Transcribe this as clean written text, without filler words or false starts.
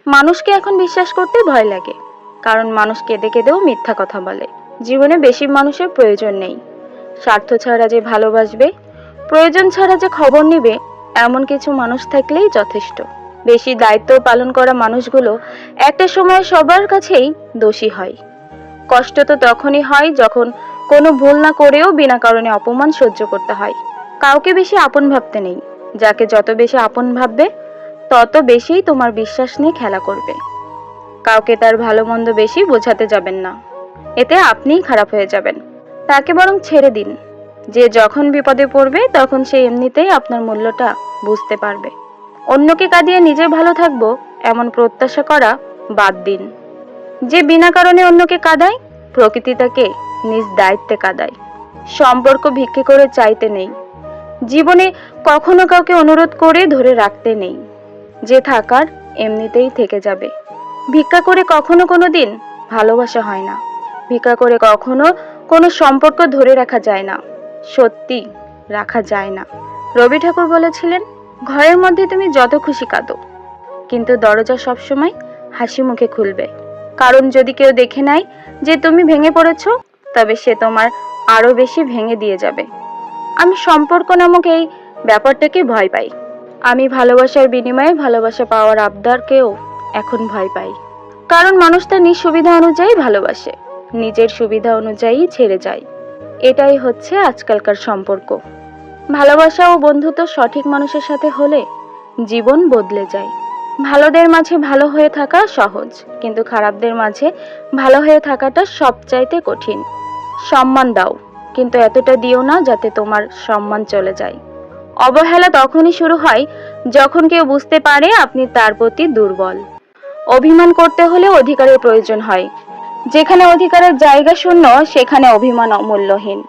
মানুষকে এখন বিশ্বাস করতে ভয় লাগে, কারণ মানুষ কেঁদে কেঁদেও মিথ্যা কথা বলে। জীবনে বেশি মানুষের প্রয়োজন নেই। স্বার্থ ছাড়া যে ভালোবাসবে, প্রয়োজন ছাড়া যে খবর নেবে, এমন কিছু মানুষ থাকলেই যথেষ্ট। বেশি দায়িত্ব পালন করা মানুষগুলো একটা সময় সবার কাছেই দোষী হয়। কষ্ট তো তখনই হয় যখন কোনো ভুল না করেও বিনা কারণে অপমান সহ্য করতে হয়। কাউকে বেশি আপন ভাবতে নেই। যাকে যত বেশি আপন ভাববে, তত বেশি তোমার বিশ্বাস নিয়ে খেলা করবে। কাউকে তার ভালো মন্দ বেশি বোঝাতে যাবেন না, এতে আপনিই খারাপ হয়ে যাবেন। তাকে বরং ছেড়ে দিন। যে যখন বিপদে পড়বে তখন সে এমনিতেই আপনার মূল্যটা বুঝতে পারবে। অন্যকে কাঁদিয়ে নিজে ভালো থাকবো এমন প্রত্যাশা করা বাদ দিন। যে বিনা কারণে অন্যকে কাঁদায়, প্রকৃতি তাকে নিজ দায়িত্বে কাঁদায়। সম্পর্ক ভিক্ষে করে চাইতে নেই। জীবনে কখনো কাউকে অনুরোধ করে ধরে রাখতে নেই। যে থাকার এমনিতেই থেকে যাবে। ভিক্ষা করে কখনো কোনো দিন ভালোবাসা হয় না। ভিক্ষা করে কখনো কোনো সম্পর্ক ধরে রাখা যায় না, সত্যি রাখা যায় না। রবি ঠাকুর বলেছিলেন, ঘরের মধ্যে তুমি যত খুশি কাঁদো, কিন্তু দরজা সবসময় হাসি মুখে খুলবে। কারণ যদি কেউ দেখে নেয় যে তুমি ভেঙে পড়েছো, তবে সে তোমার আরো বেশি ভেঙে দিয়ে যাবে। আমি সম্পর্ক নামক এই ব্যাপারটাকে ভয় পাই। আমি ভালোবাসার বিনিময়ে ভালোবাসা পাওয়ার আবদারকেও এখন ভয় পাই। কারণ মানুষ তার নিজ সুবিধা অনুযায়ী ভালোবাসে, নিজের সুবিধা অনুযায়ী ছেড়ে যায়। এটাই হচ্ছে আজকালকার সম্পর্ক। ভালোবাসা ও বন্ধুত্ব সঠিক মানুষের সাথে হলে জীবন বদলে যায়। ভালোদের মাঝে ভালো হয়ে থাকা সহজ, কিন্তু খারাপদের মাঝে ভালো হয়ে থাকাটা সবচাইতে কঠিন। সম্মান দাও, কিন্তু এতটা দিও না যাতে তোমার সম্মান চলে যায়। অবহেলা তখনই শুরু হয় যখন কেউ বুঝতে পারে আপনি তার প্রতি দুর্বল। অভিমান করতে হলে অধিকারের প্রয়োজন হয়। যেখানে অধিকারের জায়গা শূন্য, সেখানে অভিমান অমূল্যহীন।